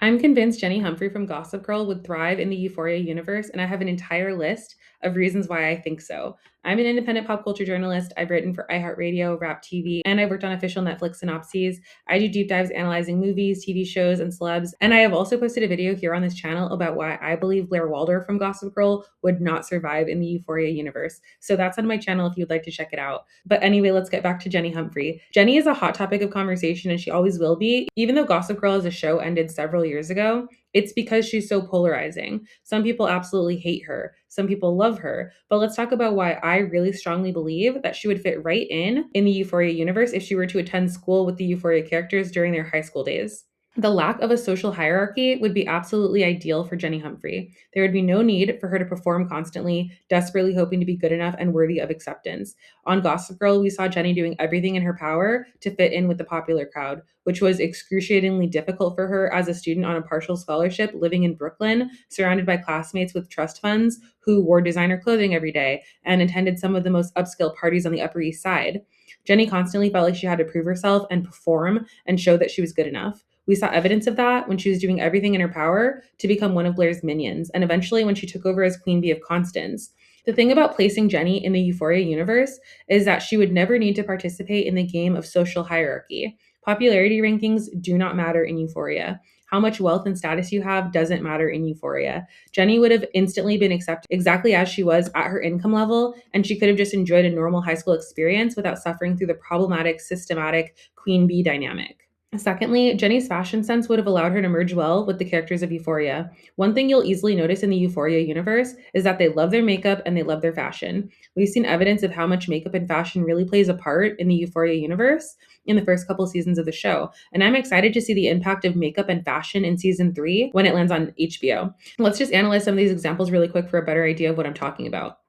I'm convinced Jenny Humphrey from Gossip Girl would thrive in the Euphoria universe, and I have an entire list of reasons why I think so. I'm an independent pop culture journalist. I've written for iHeartRadio, Rap TV, and I've worked on official Netflix synopses. I do deep dives analyzing movies, TV shows, and celebs. And I have also posted a video here on this channel about why I believe Blair Walder from Gossip Girl would not survive in the Euphoria universe. So that's on my channel if you'd like to check it out. But anyway, let's get back to Jenny Humphrey. Jenny is a hot topic of conversation, and she always will be. Even though Gossip Girl as a show ended several years ago, it's because she's so polarizing. Some people absolutely hate her. Some people love her. But let's talk about why I really strongly believe that she would fit right in the Euphoria universe if she were to attend school with the Euphoria characters during their high school days. The lack of a social hierarchy would be absolutely ideal for Jenny Humphrey. There would be no need for her to perform constantly, desperately hoping to be good enough and worthy of acceptance. On Gossip Girl, we saw Jenny doing everything in her power to fit in with the popular crowd, which was excruciatingly difficult for her as a student on a partial scholarship living in Brooklyn, surrounded by classmates with trust funds who wore designer clothing every day and attended some of the most upscale parties on the Upper East Side. Jenny constantly felt like she had to prove herself and perform and show that she was good enough. We saw evidence of that when she was doing everything in her power to become one of Blair's minions, and eventually when she took over as Queen Bee of Constance. The thing about placing Jenny in the Euphoria universe is that she would never need to participate in the game of social hierarchy. Popularity rankings do not matter in Euphoria. How much wealth and status you have doesn't matter in Euphoria. Jenny would have instantly been accepted exactly as she was at her income level, and she could have just enjoyed a normal high school experience without suffering through the problematic, systematic Queen Bee dynamic. Secondly, Jenny's fashion sense would have allowed her to merge well with the characters of Euphoria. One thing you'll easily notice in the Euphoria universe is that they love their makeup and they love their fashion. We've seen evidence of how much makeup and fashion really plays a part in the Euphoria universe in the first couple seasons of the show. And I'm excited to see the impact of makeup and fashion in season 3 when it lands on HBO. Let's just analyze some of these examples really quick for a better idea of what I'm talking about.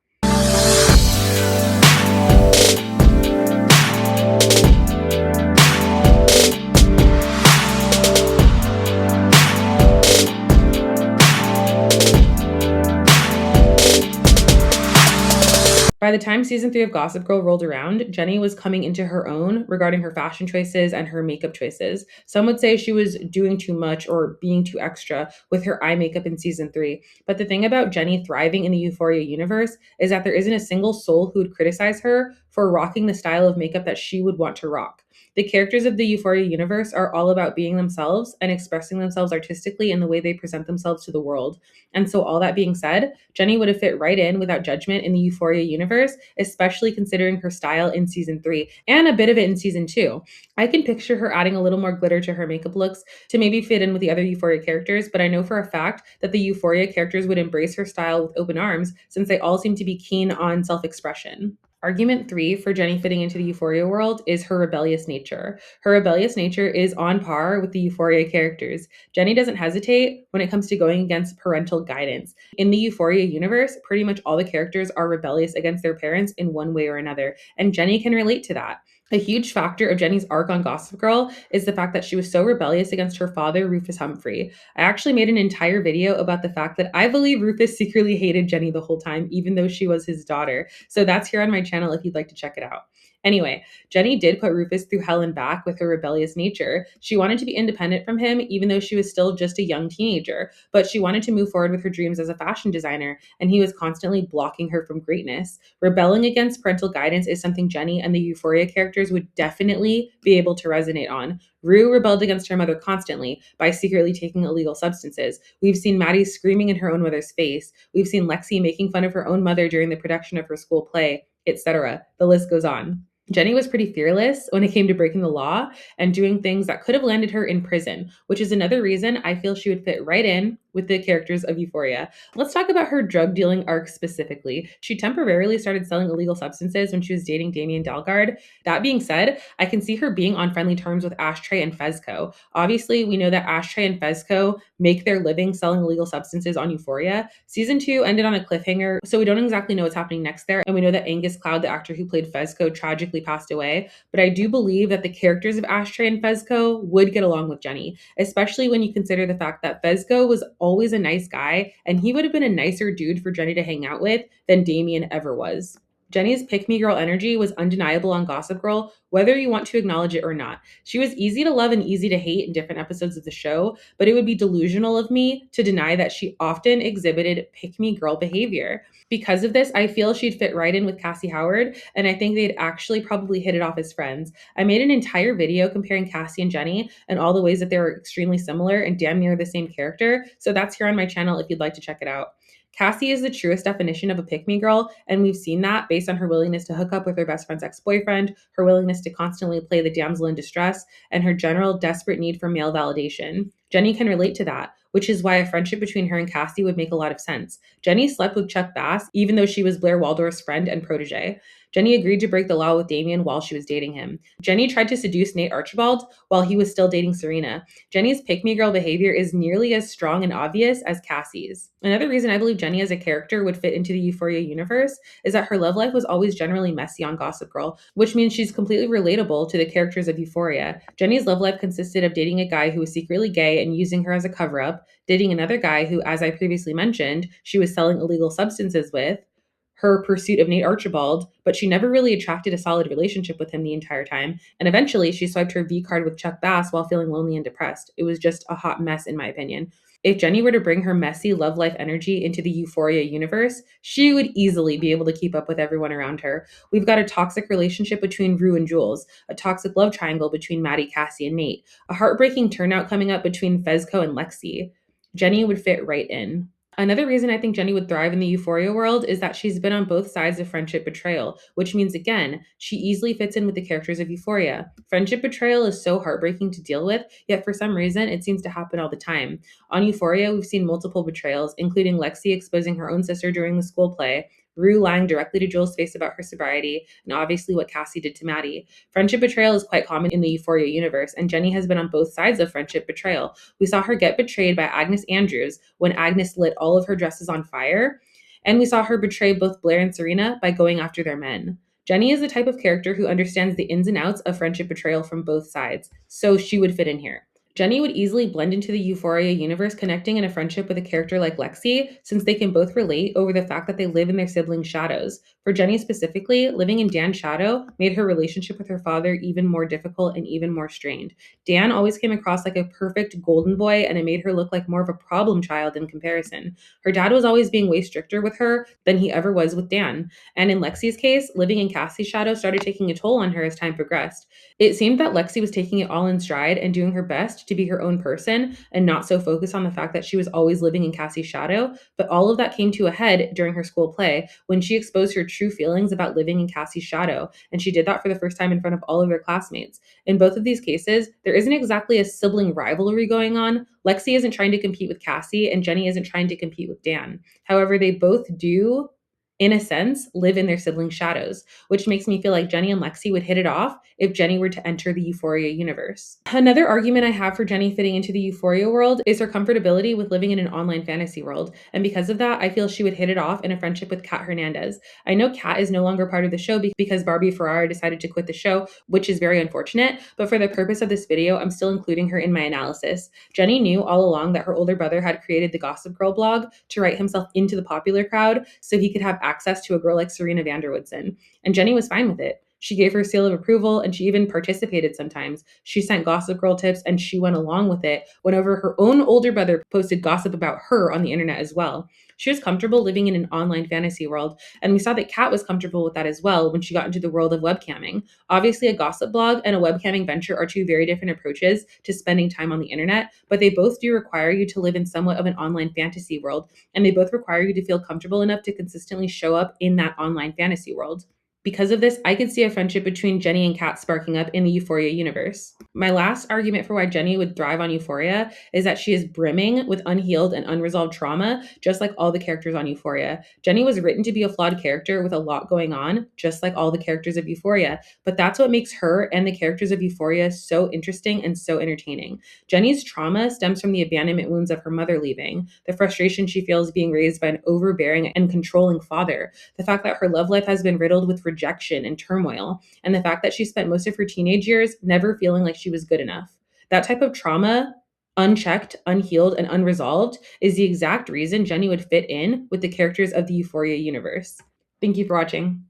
By the time season 3 of Gossip Girl rolled around, Jenny was coming into her own regarding her fashion choices and her makeup choices. Some would say she was doing too much or being too extra with her eye makeup in season 3. But the thing about Jenny thriving in the Euphoria universe is that there isn't a single soul who would criticize her for rocking the style of makeup that she would want to rock. The characters of the Euphoria universe are all about being themselves and expressing themselves artistically in the way they present themselves to the world. And so, all that being said, Jenny would have fit right in without judgment in the Euphoria universe, especially considering her style in season 3 and a bit of it in season 2. I can picture her adding a little more glitter to her makeup looks to maybe fit in with the other Euphoria characters, but I know for a fact that the Euphoria characters would embrace her style with open arms since they all seem to be keen on self-expression. Argument 3 for Jenny fitting into the Euphoria world is her rebellious nature. Her rebellious nature is on par with the Euphoria characters. Jenny doesn't hesitate when it comes to going against parental guidance. In the Euphoria universe, pretty much all the characters are rebellious against their parents in one way or another, and Jenny can relate to that. A huge factor of Jenny's arc on Gossip Girl is the fact that she was so rebellious against her father, Rufus Humphrey. I actually made an entire video about the fact that I believe Rufus secretly hated Jenny the whole time, even though she was his daughter. So that's here on my channel if you'd like to check it out. Anyway, Jenny did put Rufus through hell and back with her rebellious nature. She wanted to be independent from him, even though she was still just a young teenager, but she wanted to move forward with her dreams as a fashion designer, and he was constantly blocking her from greatness. Rebelling against parental guidance is something Jenny and the Euphoria characters would definitely be able to resonate on. Rue rebelled against her mother constantly by secretly taking illegal substances. We've seen Maddie screaming in her own mother's face. We've seen Lexi making fun of her own mother during the production of her school play, etc. The list goes on. Jenny was pretty fearless when it came to breaking the law and doing things that could have landed her in prison, which is another reason I feel she would fit right in with the characters of Euphoria. Let's talk about her drug dealing arc specifically. She temporarily started selling illegal substances when she was dating Damien Dalgard. That being said, I can see her being on friendly terms with Ashtray and Fezco. Obviously, we know that Ashtray and Fezco make their living selling illegal substances on Euphoria. Season 2 ended on a cliffhanger, so we don't exactly know what's happening next there. And we know that Angus Cloud, the actor who played Fezco, tragically passed away. But I do believe that the characters of Ashtray and Fezco would get along with Jenny, especially when you consider the fact that Fezco was always a nice guy, and he would have been a nicer dude for Jenny to hang out with than Damien ever was. Jenny's pick me girl energy was undeniable on Gossip Girl, whether you want to acknowledge it or not. She was easy to love and easy to hate in different episodes of the show, but it would be delusional of me to deny that she often exhibited pick me girl behavior. Because of this, I feel she'd fit right in with Cassie Howard, and I think they'd actually probably hit it off as friends. I made an entire video comparing Cassie and Jenny and all the ways that they were extremely similar and damn near the same character, so that's here on my channel if you'd like to check it out. Cassie is the truest definition of a pick me girl, and we've seen that based on her willingness to hook up with her best friend's ex boyfriend, her willingness to constantly play the damsel in distress, and her general desperate need for male validation. Jenny can relate to that, which is why a friendship between her and Cassie would make a lot of sense. Jenny slept with Chuck Bass, even though she was Blair Waldorf's friend and protege. Jenny agreed to break the law with Damien while she was dating him. Jenny tried to seduce Nate Archibald while he was still dating Serena. Jenny's pick-me girl behavior is nearly as strong and obvious as Cassie's. Another reason I believe Jenny as a character would fit into the Euphoria universe is that her love life was always generally messy on Gossip Girl, which means she's completely relatable to the characters of Euphoria. Jenny's love life consisted of dating a guy who was secretly gay and using her as a cover-up, dating another guy who, as I previously mentioned, she was selling illegal substances with, her pursuit of Nate Archibald, but she never really attracted a solid relationship with him the entire time. And eventually, she swiped her V card with Chuck Bass while feeling lonely and depressed. It was just a hot mess, in my opinion. If Jenny were to bring her messy love life energy into the Euphoria universe, she would easily be able to keep up with everyone around her. We've got a toxic relationship between Rue and Jules, a toxic love triangle between Maddie, Cassie, and Nate, a heartbreaking turnout coming up between Fezco and Lexi. Jenny would fit right in. Another reason I think Jenny would thrive in the Euphoria world is that she's been on both sides of friendship betrayal, which means, again, she easily fits in with the characters of Euphoria. Friendship betrayal is so heartbreaking to deal with, yet for some reason, it seems to happen all the time. On Euphoria, we've seen multiple betrayals, including Lexi exposing her own sister during the school play, Rue lying directly to Jules' face about her sobriety, and obviously what Cassie did to Maddie. Friendship betrayal is quite common in the Euphoria universe, and Jenny has been on both sides of friendship betrayal. We saw her get betrayed by Agnes Andrews when Agnes lit all of her dresses on fire, and we saw her betray both Blair and Serena by going after their men. Jenny is the type of character who understands the ins and outs of friendship betrayal from both sides, so she would fit in here. Jenny would easily blend into the Euphoria universe, connecting in a friendship with a character like Lexi, since they can both relate over the fact that they live in their siblings' shadows. For Jenny specifically, living in Dan's shadow made her relationship with her father even more difficult and even more strained. Dan always came across like a perfect golden boy, and it made her look like more of a problem child in comparison. Her dad was always being way stricter with her than he ever was with Dan. And in Lexi's case, living in Cassie's shadow started taking a toll on her as time progressed. It seemed that Lexi was taking it all in stride and doing her best to be her own person and not so focused on the fact that she was always living in Cassie's shadow. But all of that came to a head during her school play when she exposed her true feelings about living in Cassie's shadow. And she did that for the first time in front of all of her classmates. In both of these cases, there isn't exactly a sibling rivalry going on. Lexi isn't trying to compete with Cassie, and Jenny isn't trying to compete with Dan. However, they both do, in a sense, live in their sibling shadows, which makes me feel like Jenny and Lexi would hit it off if Jenny were to enter the Euphoria universe. Another argument I have for Jenny fitting into the Euphoria world is her comfortability with living in an online fantasy world. And because of that, I feel she would hit it off in a friendship with Kat Hernandez. I know Kat is no longer part of the show because Barbie Ferrara decided to quit the show, which is very unfortunate, but for the purpose of this video, I'm still including her in my analysis. Jenny knew all along that her older brother had created the Gossip Girl blog to write himself into the popular crowd so he could have access to a girl like Serena Vanderwoodson. And Jenny was fine with it. She gave her seal of approval, and she even participated sometimes. She sent Gossip Girl tips, and she went along with it whenever her own older brother posted gossip about her on the internet as well. She was comfortable living in an online fantasy world, and we saw that Kat was comfortable with that as well when she got into the world of webcamming. Obviously, a gossip blog and a webcamming venture are two very different approaches to spending time on the internet, but they both do require you to live in somewhat of an online fantasy world, and they both require you to feel comfortable enough to consistently show up in that online fantasy world. Because of this, I could see a friendship between Jenny and Kat sparking up in the Euphoria universe. My last argument for why Jenny would thrive on Euphoria is that she is brimming with unhealed and unresolved trauma, just like all the characters on Euphoria. Jenny was written to be a flawed character with a lot going on, just like all the characters of Euphoria, but that's what makes her and the characters of Euphoria so interesting and so entertaining. Jenny's trauma stems from the abandonment wounds of her mother leaving, the frustration she feels being raised by an overbearing and controlling father, the fact that her love life has been riddled with rejection and turmoil, and the fact that she spent most of her teenage years never feeling like she was good enough. That type of trauma, unchecked, unhealed, and unresolved, is the exact reason Jenny would fit in with the characters of the Euphoria universe. Thank you for watching.